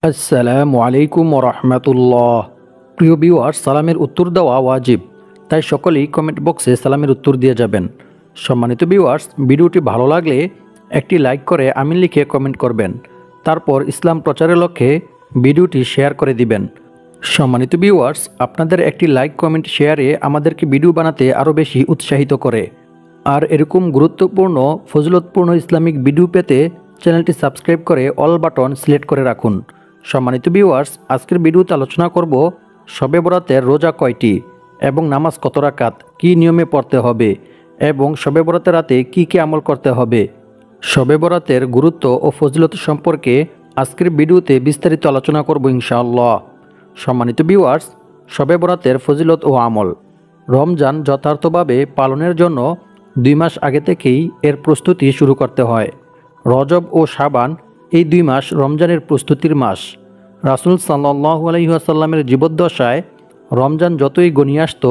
আসসালামু আলাইকুম রহমতুল্লাহ। প্রিয় ভিউয়ার্স, সালামের উত্তর দেওয়া ওয়াজিব, তাই সকলেই কমেন্ট বক্সে সালামের উত্তর দিয়ে যাবেন। সম্মানিত ভিউয়ার্স, ভিডিওটি ভালো লাগলে একটি লাইক করে আমিন লিখে কমেন্ট করবেন। তারপর ইসলাম প্রচারের লক্ষ্যে ভিডিওটি শেয়ার করে দিবেন। সম্মানিত ভিউয়ার্স, আপনাদের একটি লাইক কমেন্ট শেয়ারে আমাদেরকে ভিডিও বানাতে আরও বেশি উৎসাহিত করে। আর এরকম গুরুত্বপূর্ণ ফজিলতপূর্ণ ইসলামিক ভিডিও পেতে চ্যানেলটি সাবস্ক্রাইব করে অল বাটন সিলেক্ট করে রাখুন। সম্মানিত ভিউয়ার্স, আজকের ভিডিওতে আলোচনা করব শবে বরাতের রোজা কয়টি এবং নামাজ কত রাকাত, কী নিয়মে পড়তে হবে এবং শবে বরাতের রাতে কী কী আমল করতে হবে। শবে বরাতের গুরুত্ব ও ফজিলত সম্পর্কে আজকের ভিডিওতে বিস্তারিত আলোচনা করব ইনশাআল্লাহ। সম্মানিত ভিউয়ার্স, শবে বরাতের ফজিলত ও আমল। রমজান যথার্থভাবে পালনের জন্য 2 মাস আগে থেকেই এর প্রস্তুতি শুরু করতে হয়। রজব ও শাবান এই 2 মাস রমজানের প্রস্তুতির মাস। রাসূল সাল্লাল্লাহু আলাইহি ওয়াসাল্লামের জীবদ্দশায় রমজান যতই ঘনিয়ে আসত,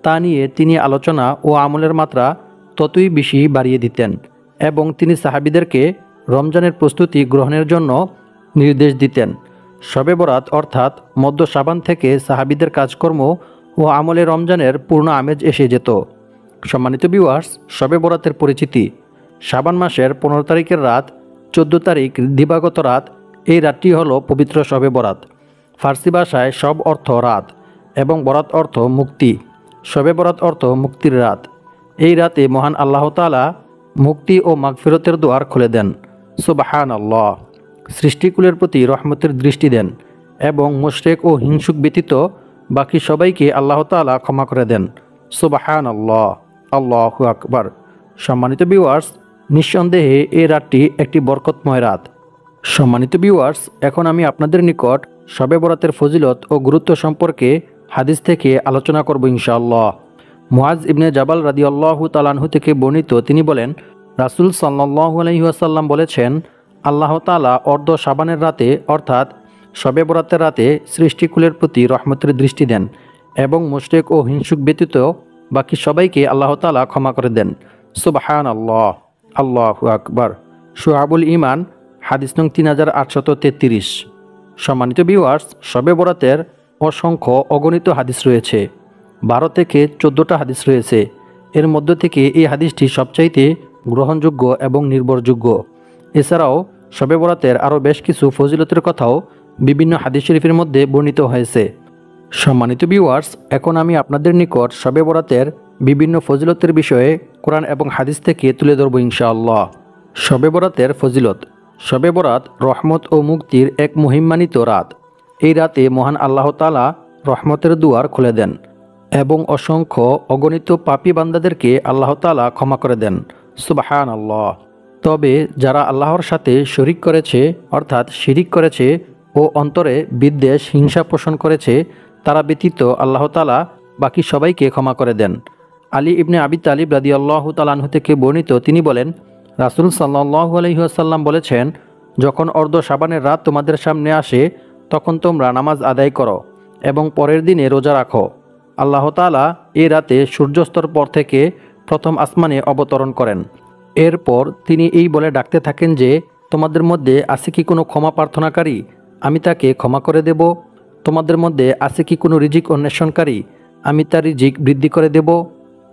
তা নিয়ে তিনি আলোচনা ও আমলের মাত্রা ততই বেশি বাড়িয়ে দিতেন এবং তিনি সাহাবীদেরকে রমজানের প্রস্তুতি গ্রহণের জন্য নির্দেশ দিতেন। শবে বরাত অর্থাৎ মধ্য শাবান থেকে সাহাবীদের কাজকর্ম ও আমলে রমজানের পূর্ণ আমেজ এসে যেত। সম্মানিত ভিউয়ার্স, শবে বরাতের পরিচিতি। শাবান মাসের 15 তারিখের রাত, 14 তারিখ দিবাগত রাত, এই রাতটি হলো পবিত্র শবে বরাত। ফার্সি ভাষায় শব অর্থ রাত এবং বরাত অর্থ মুক্তি। শবে বরাত অর্থ মুক্তির রাত। এই রাতে মহান আল্লাহ তাআলা মুক্তি ও মাগফিরতের দুয়ার খুলে দেন। সুবহানাল্লাহ। সৃষ্টিকুলের প্রতি রহমতের দৃষ্টি দেন এবং মুশরিক ও হিংসুক ব্যতীত বাকি সবাইকে আল্লাহ তাআলা ক্ষমা করে দেন। সুবহানাল্লাহ, আল্লাহু আকবার। সম্মানিত ভিউয়ার্স, নিঃসন্দেহে এই রাতটি একটি বরকতময় রাত। সম্মানিত ভিউয়ার্স, এখন আমি আপনাদের নিকট শবে বরাতের ফজিলত ও গুরুত্ব সম্পর্কে হাদিস থেকে আলোচনা করব ইনশাআল্লাহ। মুআজ ইবনে জাবাল রাদিয়াল্লাহু তাআলা আনহু থেকে বর্ণিত, তিনি বলেন, রাসূল সাল্লাল্লাহু আলাইহি ওয়াসাল্লাম বলেছেন, আল্লাহ তাআলা অর্ধ শাবানের রাতে অর্থাৎ শবে বরাতের রাতে সৃষ্টিকুলের প্রতি রহমতের দৃষ্টি দেন এবং মুশরিক ও হিংসুক ব্যতীত বাকি সবাইকে আল্লাহ তাআলা ক্ষমা করে দেন। সুবহানাল্লাহ, আল্লাহু আকবার। শুআবুল ঈমান, হাদিস নং 3833। সম্মানিত ভিউয়ার্স, শবে বরাতের অসংখ্য অগণিত হাদিস রয়েছে। 12 থেকে 14টা হাদিস রয়েছে। এর মধ্য থেকে এই হাদিসটি সবচাইতে গ্রহণযোগ্য এবং নির্ভরযোগ্য। এছাড়াও শবে বরাতের আরও বেশ কিছু ফজিলতের কথাও বিভিন্ন হাদিস শরীফের মধ্যে বর্ণিত হয়েছে। সম্মানিত ভিউয়ার্স, এখন আমি আপনাদের নিকট শবে বরাতের বিভিন্ন ফজিলতের বিষয়ে কোরআন এবং হাদিস থেকে তুলে ধরব ইনশাআল্লাহ। শবে বরাতের ফজিলত। শবে বরাত রহমত ও মুক্তির এক মহিমান্বিত রাত। এই রাতে মহান আল্লাহ তাআলা রহমতের দুয়ার খুলে দেন এবং অসংখ্য অগণিত পাপী বান্দাদেরকে আল্লাহ তাআলা ক্ষমা করে দেন। সুবহানাল্লাহ। তবে যারা আল্লাহর সাথে শরিক করেছে অর্থাৎ শিরিক করেছে ও অন্তরে বিদ্বেষ হিংসা পোষণ করেছে, তারা ব্যতীত আল্লাহ তাআলা বাকি সবাইকে ক্ষমা করে দেন। আলী ইবনে আবি তালিব রাদিয়াল্লাহু তাআলা আনহু থেকে বর্ণিত, তিনি বলেন, রাসূল সাল্লাল্লাহু আলাইহি ওয়াসাল্লাম বলেছেন, যখন অর্ধ শাবানের রাত তোমাদের সামনে আসে, তখন তোমরা নামাজ আদায় করো এবং পরের দিনে রোজা রাখো। আল্লাহ তাআলা এই রাতে সূর্যাস্তর পর থেকে প্রথম আসমানে অবতরণ করেন। এরপর তিনি এই বলে ডাকতে থাকেন যে, তোমাদের মধ্যে আছে কি কোনো ক্ষমা প্রার্থনাকারী? আমি তাকে ক্ষমা করে দেব। তোমাদের মধ্যে আছে কি কোনো রিজিক অন্বেষণকারী? আমি তার রিজিক বৃদ্ধি করে দেব।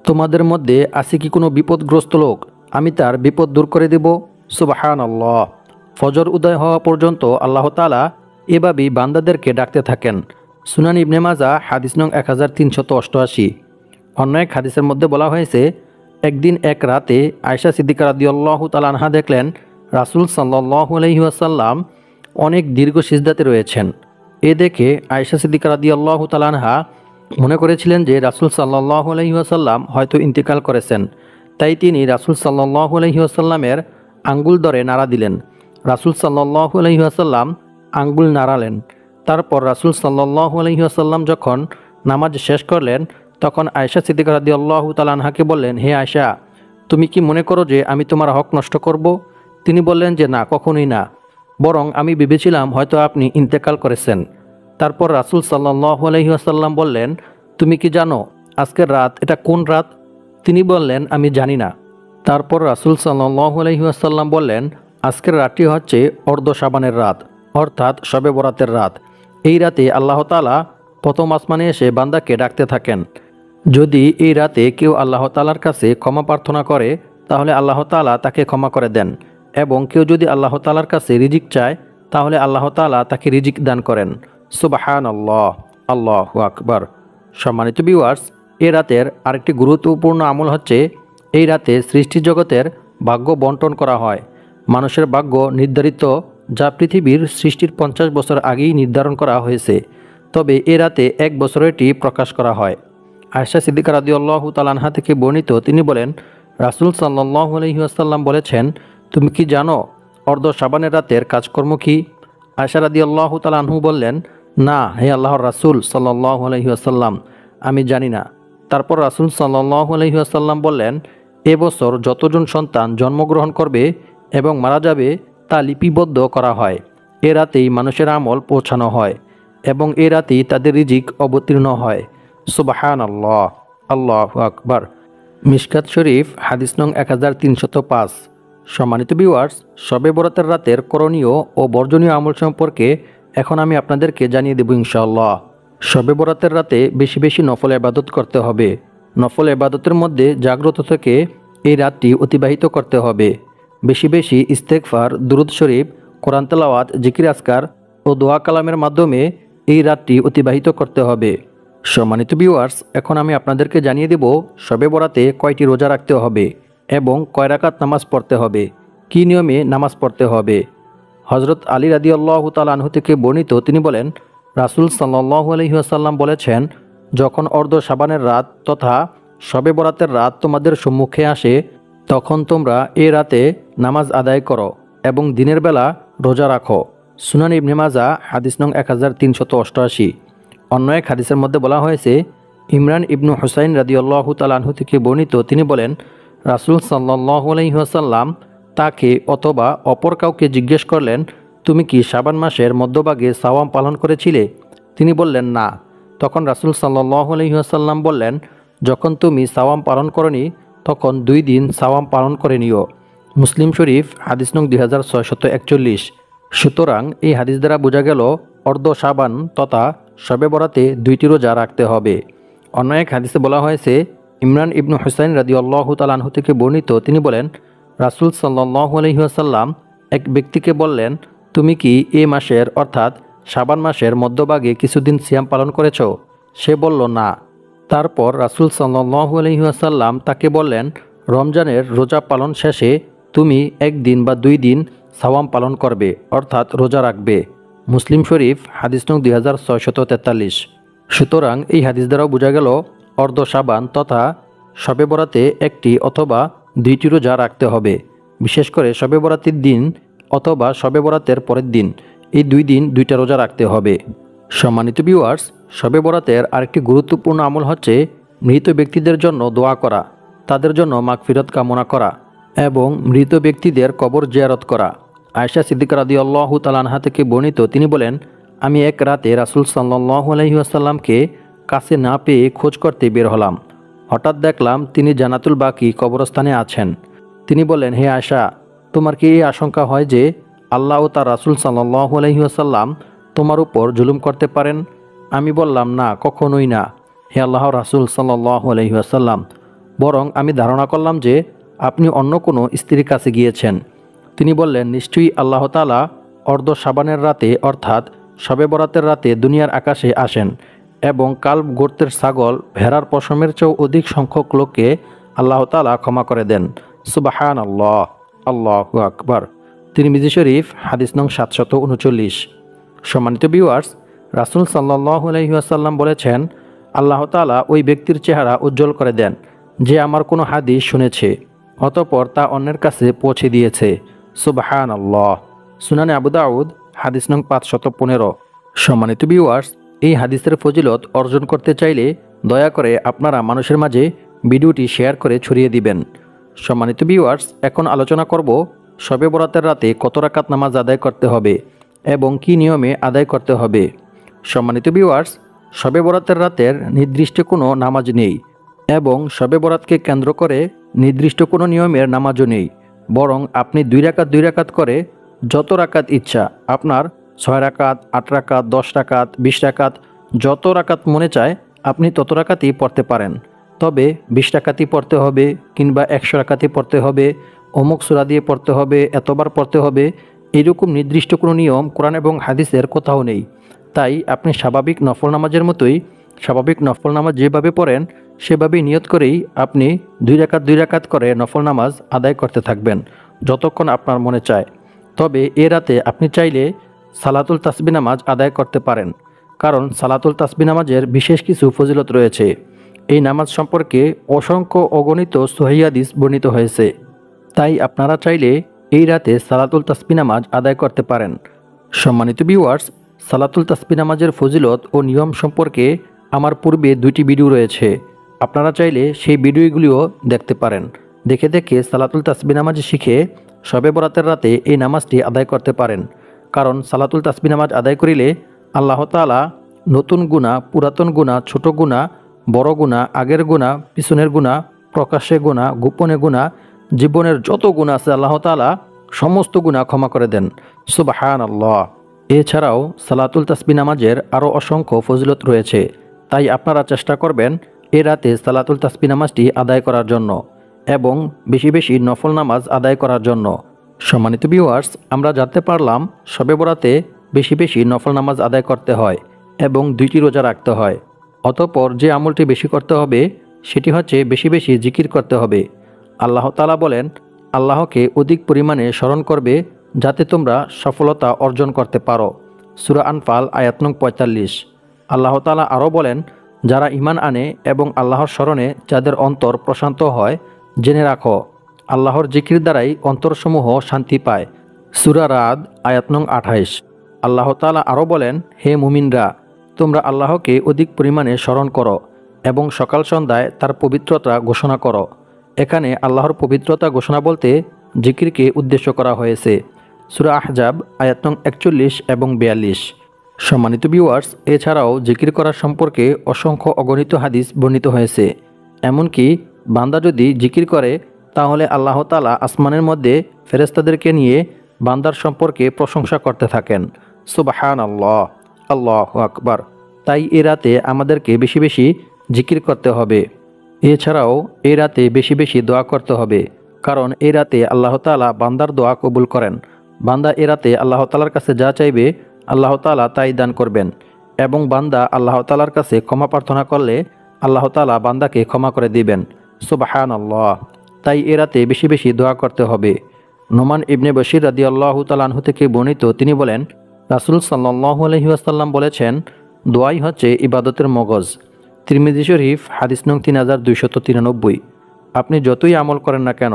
তোমাদের মধ্যে আছে কি কোনো বিপদগ্রস্ত লোক? আমি তার বিপদ দূর করে দেব। সুবহানাল্লাহ। ফজর উদয় হওয়া পর্যন্ত আল্লাহ তাআলা এভাবেই বান্দাদেরকে ডাকতে থাকেন। সুনান ইবনে মাজাহ, হাদিস নং 1388। অন্য এক হাদিসের মধ্যে বলা হয়েছে, একদিন এক রাতে আয়েশা সিদ্দিকা রাদিয়াল্লাহু তাআলা আনহা দেখলেন রাসূল সাল্লাল্লাহু আলাইহি ওয়াসাল্লাম অনেক দীর্ঘ সিজদাতে রয়েছেন। এ দেখে আয়েশা সিদ্দিকা রাদিয়াল্লাহু তাআলা আনহা মনে করেছিলেন যে রাসূল সাল্লাল্লাহু আলাইহি ওয়াসাল্লাম হয়তো ইন্তেকাল করেছেন। তাই তিনি রাসূল সাল্লাল্লাহু আলাইহি ওয়াসাল্লামের আঙ্গুল ধরে নাড়া দিলেন। রাসূল সাল্লাল্লাহু আলাইহি ওয়াসাল্লাম আঙ্গুল নাড়ালেন। তারপর রাসূল সাল্লাল্লাহু আলাইহি ওয়াসাল্লাম যখন নামাজ শেষ করলেন, তখন আয়েশা সিদ্দিকা রাদিয়াল্লাহু তাআলা আনহাকে বললেন, হে আয়েশা, তুমি কি মনে করো যে আমি তোমার হক নষ্ট করব? তিনি বললেন যে না, কখনোই না, বরং আমি ভেবেছিলাম হয়তো আপনি ইন্তেকাল করেছেন। তারপর রাসূল সাল্লাল্লাহু আলাইহি ওয়াসাল্লাম বললেন, তুমি কি জানো আজকের রাত এটা কোন রাত? তিনি বললেন, আমি জানি না। তারপর রাসূল সাল্লাল্লাহু আলাইহি ওয়াসাল্লাম বললেন, আজকের রাতটি হচ্ছে অর্ধ শাবানের রাত অর্থাৎ শবে বরাতের রাত। এই রাতে আল্লাহ তাআলা প্রথম আসমানে এসে বান্দাকে ডাকতে থাকেন। যদি এই রাতে কেউ আল্লাহ তাআলার কাছে ক্ষমা প্রার্থনা করে তাহলে আল্লাহ তাআলা তাকে ক্ষমা করে দেন, এবং কেউ যদি আল্লাহ তাআলার কাছে রিজিক চায় তাহলে আল্লাহ তাআলা তাকে রিজিক দান করেন। সুবহানাল্লাহ, আল্লাহু আকবার। সম্মানিত ভিউয়ার্স, এ রাতের আরেকটি গুরুত্বপূর্ণ আমল হচ্ছে এই রাতে সৃষ্টি জগতের ভাগ্য বন্টন করা হয়। মানুষের ভাগ্য নির্ধারিত, যা পৃথিবীর সৃষ্টির 50 বছর আগেই নির্ধারণ করা হয়েছে, তবে এ রাতে 1 বছরেরটি প্রকাশ করা হয়। আয়েশা সিদ্দিকা রাদিয়াল্লাহু তাআলা আনহা থেকে বর্ণিত, তিনি বলেন, রাসূল সাল্লাল্লাহু আলাইহি ওয়াসাল্লাম বলেছেন, তুমি কি জানো অর্ধ শাবানের রাতের কাজকর্ম কি? আয়েশা রাদিয়াল্লাহু তাআলা আনহু বললেন, না হে আল্লাহর রাসূল সাল্লাল্লাহু আলাইহি ওয়াসাল্লাম, আমি জানি না। তারপর রাসূল সাল্লাল্লাহু আলাইহি ওয়াসাল্লাম বললেন, এবছর যতজন সন্তান জন্মগ্রহণ করবে এবং মারা যাবে তা লিপিবদ্ধ করা হয়। এ রাতেই মানুষের আমল পৌঁছানো হয় এবং এ রাতেই তাদের রিজিক অবতীর্ণ হয়। সুবহানাল্লাহ, আল্লাহু আকবার। মিশকাত শরীফ হাদিস নং 1305। সম্মানিত ভিউয়ার্স, শবে বরাতের রাতের করণীয় ও বর্জনীয় আমল সম্পর্কে এখন আমি আপনাদেরকে জানিয়ে দেব ইনশাআল্লাহ। শবে বরাতের রাতে বেশি বেশি নফল ইবাদত করতে হবে। নফল ইবাদতের মধ্যে জাগ্রত থেকে এই রাতটি অতিবাহিত করতে হবে। বেশি বেশি ইস্তেগফার, দুরূদ শরীফ, কোরআন তেলাওয়াত, জিকির আজকার ও দোয়া কালামের মাধ্যমে এই রাতটি অতিবাহিত করতে হবে। সম্মানিত ভিউয়ার্স, এখন আমি আপনাদেরকে জানিয়ে দেব শবে বরাতে কয়টি রোজা রাখতে হবে এবং কয় রাকাত নামাজ পড়তে হবে, কী নিয়মে নামাজ পড়তে হবে। হযরত আলী রাদিয়াল্লাহু তাআলা আনহু থেকে বর্ণিত, তিনি বলেন, রাসূল সাল্লাল্লাহু আলাইহি ওয়াসাল্লাম বলেছেন, যখন অর্ধ শাবানের রাত তথা শবে বরাতের রাত তোমাদের সম্মুখে আসে তখন তোমরা এ রাতে নামাজ আদায় করো এবং দিনের বেলা রোজা রাখো। সুনান ইবনে মাজাহ হাদিস নং 1388। অন্য এক হাদিসের মধ্যে বলা হয়েছে, ইমরান ইবনু হুসাইন রাদিয়াল্লাহু তাআলা আনহু থেকে বর্ণিত, তিনি বলেন, রাসূল সাল্লাল্লাহু আলাইহি ওয়াসাল্লাম তাকে অথবা অপর কাউকে জিজ্ঞেস করলেন, তুমি কি শাবান মাসের মধ্যভাগে সাওয়াম পালন করেছিলে? তিনি বললেন, না। তখন রাসূল সাল্লাল্লাহু আলাইহি ওয়াসাল্লাম বললেন, যখন তুমি সাওয়াম পালন করনি তখন 2 দিন সাওয়াম পালন করে নিও। মুসলিম শরীফ হাদিস নং 2641। সুতরাং এই হাদিস দ্বারা বোঝা গেল অর্ধ শাবান তথা শবে বরাতে 2টি রোজা রাখতে হবে। অন্য এক হাদিসে বলা হয়েছে, ইমরান ইবনু হুসাইন রাদিয়াল্লাহু তাআলা আনহু থেকে বর্ণিত, তিনি বলেন, রাসূল সাল্লাল্লাহু আলাইহি ওয়াসাল্লাম এক ব্যক্তিকে বললেন, তুমি কি এই মাসের অর্থাৎ শাবান মাসের মধ্যভাগে কিছুদিন সিয়াম পালন করেছ? সে বলল, না। তারপর রাসূল সাল্লাল্লাহু আলাইহি ওয়াসাল্লাম তাকে বললেন, রমজানের রোজা পালন শেষে তুমি 1 দিন বা 2 দিন সাওয়াম পালন করবে, অর্থাৎ রোজা রাখবে। মুসলিম শরীফ হাদিস নং 2643। সুতরাং এই হাদিস দ্বারাও বোঝা গেল অর্ধ শাবান তথা শবে বরাতে 1টি অথবা 2টি রোজা রাখতে হবে। বিশেষ করে শবে বরাতের দিন অথবা শবে বরাতের পরের দিন, এই 2 দিন 2টা রোজা রাখতে হবে। সম্মানিত ভিউয়ার্স, শবে বরাতের আরেকটি গুরুত্বপূর্ণ আমল হচ্ছে মৃত ব্যক্তিদের জন্য দোয়া করা, তাদের জন্য মাগফিরাত কামনা করা এবং মৃত ব্যক্তিদের কবর জিয়ারত করা। আয়েশা সিদ্দিকা রাদিয়াল্লাহু তাআলা আনহা থেকে বর্ণিত, তিনি বলেন, আমি এক রাতে রাসূল সাল্লাল্লাহু আলাইহি ওয়াসাল্লামকে কাছে না পেয়ে খোঁজ করতে বের হলাম। হঠাৎ দেখলাম তিনি জান্নাতুল বাকি কবরস্থানে আছেন। তিনি বললেন, হে আয়েশা, তোমার কি এই আশঙ্কা হয় যে আল্লাহ ও তার রাসূল সাল্লাল্লাহু আলাইহি ওয়াসাল্লাম তোমার উপর জুলুম করতে পারেন? আমি বললাম, না, কখনোই না, হে আল্লাহর রাসূল সাল্লাল্লাহু আলাইহি ওয়াসাল্লাম, বরং আমি ধারণা করলাম যে আপনি অন্য কোনো স্ত্রীর কাছে গিয়েছেন। তিনি বললেন, নিশ্চয়ই আল্লাহ তাআলা অর্ধ শাবানের রাতে অর্থাৎ শবে বরাতের রাতে দুনিয়ার আকাশে আসেন এবং কালব গোত্রের ছাগল ভেড়ার পশমের চেয়েও অধিক সংখ্যক লোককে আল্লাহ তাআলা ক্ষমা করে দেন। সুবহানাল্লাহ, আল্লাহু আকবার। তিরমিজি শরীফ হাদিস নং 739। সম্মানিত ভিউয়ার্স, রাসূল সাল্লাল্লাহু আলাইহি ওয়াসাল্লাম বলেছেন, আল্লাহ তাআলা ওই ব্যক্তির চেহারা উজ্জ্বল করে দেন যে আমার কোনো হাদিস শুনেছে অতঃপর তা অন্যের কাছে পৌঁছে দিয়েছে। সুবহানাল্লাহ। সুনানে আবু দাউদ হাদিস নং 515। সম্মানিত ভিউয়ার্স, এই হাদিসের ফজিলত অর্জন করতে চাইলে দয়া করে আপনারা মানুষের মাঝে ভিডিওটি শেয়ার করে ছড়িয়ে দিবেন। সম্মানিত ভিউয়ার্স, এখন আলোচনা করব শবে বরাতের রাতে কত রাকাত নামাজ আদায় করতে হবে এবং কি নিয়মে আদায় করতে হবে। সম্মানিত ভিউয়ার্স, শবে বরাতের রাতের নির্দিষ্ট কোনো নামাজ নেই এবং শবে বরাতকে কেন্দ্র করে নির্দিষ্ট কোনো নিয়মের নামাজও নেই, বরং আপনি 2 রাকাত করে যত রাকাত ইচ্ছা আপনার 6 রাকাত, 8 রাকাত, 10 রাকাত, 20 রাকাত, যত রাকাত মনে চায় আপনি তত রাকাতই পড়তে পারেন। তবে 20 রাকাতই পড়তে হবে কিংবা 100 রাকাতই পড়তে হবে, অমুক সূরা দিয়ে পড়তে হবে, এতবার পড়তে হবে, এরকম নির্দিষ্ট কোনো নিয়ম কোরআন এবং হাদিসের কোথাও নেই। তাই আপনি স্বাভাবিক নফল নামাজের মতোই স্বাভাবিক নফল নামাজ যেভাবে পড়েন সেভাবেই নিয়ত করেই আপনি 2 রাকাত 2 রাকাত করে নফল নামাজ আদায় করতে থাকবেন যতক্ষণ আপনার মনে চায়। তবে এ রাতে আপনি চাইলে সালাতুল তাসবিহ নামাজ আদায় করতে পারেন, কারণ সালাতুল তাসবিহ নামাজের বিশেষ কিছু ফজিলত রয়েছে। এই নামাজ সম্পর্কে অসংখ্য অগণিত সহিহ হাদিস বর্ণিত হয়েছে। তাই আপনারা চাইলে এই রাতে সালাতুল তাসবিহ নামাজ আদায় করতে পারেন। সম্মানিত ভিউয়ার্স, সালাতুল তাসবিহ নামাজের ফজিলত ও নিয়ম সম্পর্কে আমার পূর্বে 2টি ভিডিও রয়েছে। আপনারা চাইলে সেই ভিডিওগুলিও দেখতে পারেন। দেখে দেখে সালাতুল তাসবিহ নামাজ শিখে শবে বরাতের রাতে এই নামাজটি আদায় করতে পারেন। কারণ সালাতুল তাসবিহ নামাজ আদায় করিলে আল্লাহ তাআলা নতুন গুনাহ, পুরাতন গুনাহ, ছোট গুনাহ, বড় গুনাহ, আগের গুনাহ, পিছনের গুনাহ, প্রকাশ্যে গুনাহ, গোপনে গুনাহ, জীবনের যত গুনাহ আছে আল্লাহ তাআলা সমস্ত গুনাহ ক্ষমা করে দেন। সুবহানাল্লাহ। এছাড়াও সালাতুল তাসবিহ নামাজের আরও অসংখ্য ফজিলত রয়েছে। তাই আপনারা চেষ্টা করবেন এ রাতে সালাতুল তাসবিহ নামাজটি আদায় করার জন্য এবং বেশি বেশি নফল নামাজ আদায় করার জন্য। সম্মানিত ভিউয়ার্স, আমরা জানতে পারলাম শবে বরাতে বেশি বেশি নফল নামাজ আদায় করতে হয় এবং 2টি রোজা রাখতে হয়। অতঃপর যে আমলটি বেশি করতে হবে সেটি হচ্ছে বেশি বেশি জিকির করতে হবে। আল্লাহ তাআলা বলেন, আল্লাহকে অধিক পরিমাণে স্মরণ করবে যাতে তোমরা সফলতা অর্জন করতে পারো। সূরা আনফাল আয়াত নং 45। আল্লাহ তাআলা আরও বলেন, যারা ঈমান আনে এবং আল্লাহর স্মরণে যাদের অন্তর প্রশান্ত হয়, জেনে রাখো আল্লাহর জিকির দ্বারাই অন্তরসমূহ শান্তি পায়। সূরা রাদ আয়াত নং 28। আল্লাহ তাআলা আরও বলেন, হে মুমিনরা, তোমরা আল্লাহকে অধিক পরিমাণে স্মরণ করো এবং সকাল সন্ধ্যায় তার পবিত্রতা ঘোষণা করো। এখানে আল্লাহর পবিত্রতা ঘোষণা বলতে জিকিরকে উদ্দেশ্য করা হয়েছে। সূরা আহজাব আয়াত নং 41 এবং 42। সম্মানিত ভিউয়ার্স, এছাড়াও জিকির করার সম্পর্কে অসংখ্য অগণিত হাদিস বর্ণিত হয়েছে। এমনকি বান্দা যদি জিকির করে তাহলে আল্লাহ তাআলা আসমানের মধ্যে ফেরেশতাদেরকে নিয়ে বান্দার সম্পর্কে প্রশংসা করতে থাকেন। সুবহানাল্লাহ, আল্লাহু আকবার। তাই এ রাতে আমাদেরকে বেশি বেশি জিকির করতে হবে। এছাড়াও এই রাতে বেশি বেশি দোয়া করতে হবে, কারণ এই রাতে আল্লাহ তাআলা বান্দার দোয়া কবুল করেন। বান্দা এ রাতে আল্লাহ তাআলার কাছে যা চাইবে আল্লাহ তাআলা তাই দান করবেন এবং বান্দা আল্লাহ তাআলার কাছে ক্ষমা প্রার্থনা করলে আল্লাহ তাআলা বান্দাকে ক্ষমা করে দিবেন। সুবহানাল্লাহ। তাই এ রাতে বেশি বেশি দোয়া করতে হবে। নোমান ইবনে বশির রাদিয়াল্লাহু তাআলা আনহু থেকে বর্ণিত, তিনি বলেন, রাসূল সাল্লাল্লাহু আলাইহি ওয়াসাল্লাম বলেছেন, দোয়াই হচ্ছে ইবাদতের মগজ। তিরমিজি শরীফ হাদিস নং 3293। আপনি যতই আমল করেন না কেন,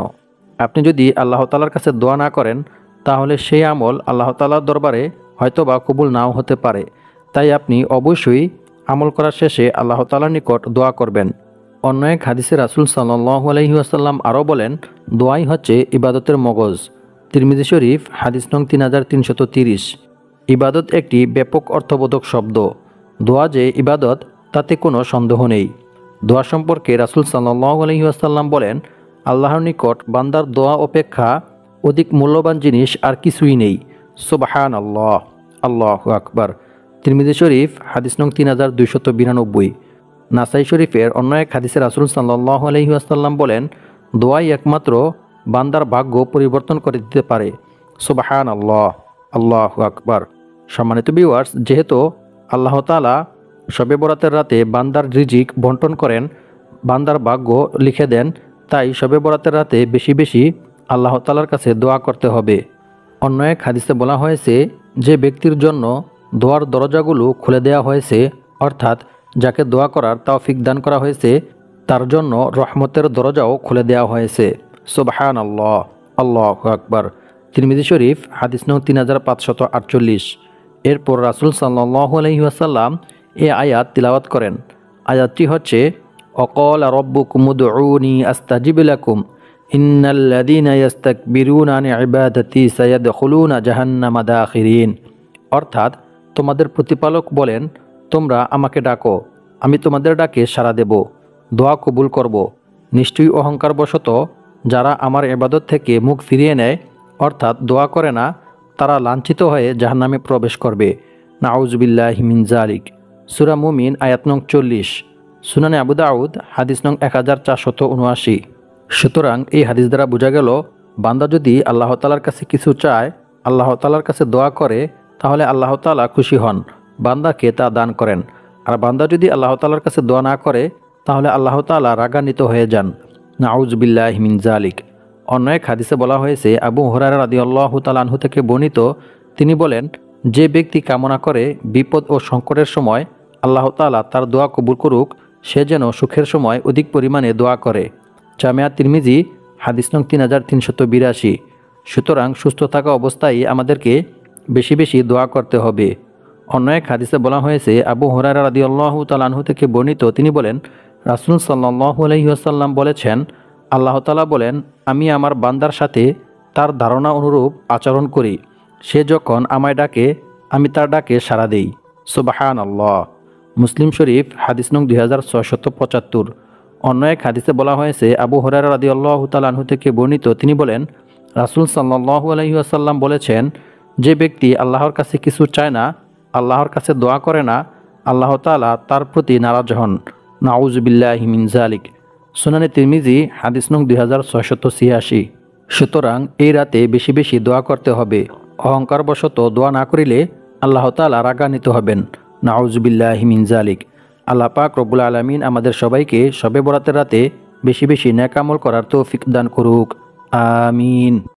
আপনি যদি আল্লাহ তাআলার কাছে দোয়া না করেন তাহলে সেই আমল আল্লাহ তাআলার দরবারে হয়তোবা কবুল নাও হতে পারে। তাই আপনি অবশ্যই আমল করার শেষে আল্লাহ তাআলার নিকট দোয়া করবেন। অন্য এক হাদিসে রাসূল সাল্লাল্লাহু আলাইহি ওয়াসাল্লাম আরও বলেন, দোয়াই হচ্ছে ইবাদতের মগজ। তিরমিজি শরীফ হাদিস নং 3330। ইবাদত একটি ব্যাপক অর্থবোধক শব্দ। দোয়া যে ইবাদত তাতে কোনো সন্দেহ নেই। দোয়া সম্পর্কে রাসূল সাল্লাল্লাহু আলাইহি ওয়াসাল্লাম বলেন, আল্লাহর নিকট বান্দার দোয়া অপেক্ষা অধিক মূল্যবান জিনিস আর কিছুই নেই। সুবহানাল্লাহ, আল্লাহু আকবার। তিরমিজি শরীফ হাদিস নং 3292। নাসাই শরীফের অন্য এক হাদিসে রাসূল সাল্লাল্লাহু আলাইহি ওয়াসাল্লাম বলেন, দোয়াই একমাত্র বান্দার ভাগ্য পরিবর্তন করে দিতে পারে। সুবহানাল্লাহ, আল্লাহু আকবার। সম্মানিত ভিউয়ার্স, যেহেতু আল্লাহ তাআলা শবে বরাতের রাতে বান্দার রিজিক বন্টন করেন, বান্দার ভাগ্য লিখে দেন, তাই শবে বরাতের রাতে বেশি বেশি আল্লাহ তাআলার কাছে দোয়া করতে হবে। অন্য এক হাদিসে বলা হয়েছে, যে ব্যক্তির জন্য দোয়ার দরজাগুলো খুলে দেওয়া হয়েছে, অর্থাৎ যাকে দোয়া করার তৌফিক দান করা হয়েছে, তার জন্য রহমতের দরজাও খুলে দেওয়া হয়েছে। সুবহানাল্লাহ, আল্লাহু আকবার। তিরমিজি শরীফ হাদিস নং 3548। এরপর রাসূল সাল্লাল্লাহু আলাইহি ওয়াসাল্লাম এই আয়াত তিলাওয়াত করেন। আয়াতটি হচ্ছে, ওয়াকালা রাব্বুকুম উদউনি আস্তাজিব লাকুম ইন্নাল্লাযীনা ইস্তাকবিরুনা আন ইবাদাতি সায়াদখুলুনা জাহান্নামা দাখিরিন। অর্থাৎ, তোমাদের প্রতিপালক বলেন, তোমরা আমাকে ডাকো, আমি তোমাদের ডাকে সাড়া দেব, দোয়া কবুল করব। নিশ্চয়ই অহংকারবশত যারা আমার ইবাদত থেকে মুখ ফিরিয়ে নেয়, অর্থাৎ দোয়া করে না, তারা লাঞ্ছিত হয়ে জাহান্নামে প্রবেশ করবে। নাউজুবিল্লাহি মিন যালিক। সূরা মুমিন আয়াত নং 40, সুনানে আবু দাউদ হাদিস নং 1479। সুতরাং এই হাদিস দ্বারা বোঝা গেল, বান্দা যদি আল্লাহ তাআলার কাছে কিছু চায়, আল্লাহ তাআলার কাছে দোয়া করে, তাহলে আল্লাহ তাআলা খুশি হন, বান্দাকে তা দান করেন। আর বান্দা যদি আল্লাহ তাআলার কাছে দোয়া না করে, তাহলে আল্লাহ তাআলা রাগান্বিত হয়ে যান। নাউজুবিল্লাহি মিন যালিক। অন্য এক হাদিসে বলা হয়েছে, আবু হুরায়রা রাদিয়াল্লাহু তাআলা আনহু থেকে বর্ণিত, তিনি বলেন, যে ব্যক্তি কামনা করে বিপদ ও সংকটের সময় আল্লাহ তাআলা তার দোয়া কবুল করুক, সে যেন সুখের সময় অধিক পরিমাণে দোয়া করে। জামিয়া তিরমিজি হাদিস নং 3382। সুতরাং সুস্থ থাকা অবস্থায় আমাদেরকে বেশি বেশি দোয়া করতে হবে। অন্য এক হাদিসে বলা হয়েছে, আবু হুরায়রা রাদিয়াল্লাহু তাআলা আনহু থেকে বর্ণিত, তিনি বলেন, রাসূল সাল্লাল্লাহু আলাইহি ওয়াসাল্লাম বলেছেন, আল্লাহ তাআলা বলেন, আমি আমার বান্দার সাথে তার ধারণা অনুরূপ আচরণ করি। সে যখন আমায় ডাকে, আমি তার ডাকে সাড়া দেই। সুবহানাল্লাহ। মুসলিম শরীফ হাদিস নং 2675। অন্য এক হাদিসে বলা হয়েছে, আবু হুরায়রা রাদিয়াল্লাহু তাআলা আনহু থেকে বর্ণিত, তিনি বলেন, রাসূল সাল্লাল্লাহু আলাইহি ওয়াসাল্লাম বলেছেন, যে ব্যক্তি আল্লাহর কাছে কিছু চায় না, আল্লাহর কাছে দোয়া করে না, আল্লাহ তাআলা তার প্রতি নারাজ হন। নাউজুবিল্লাহি মিন যালিক। সুনানে তিরমিজি হাদিস নং 2686। সুতরাং এই রাতে বেশি বেশি দোয়া করতে হবে। অহংকারবশত দোয়া না করিলে আল্লাহ তাআলা রাগান্বিত হবেন। নাউজুবিল্লাহি মিন যালিক। আল্লাহ পাক রব্বুল আলামিন আমাদের সবাইকে শবে বরাতের রাতে বেশি বেশি নেক আমল করার তৌফিক দান করুক। আমিন।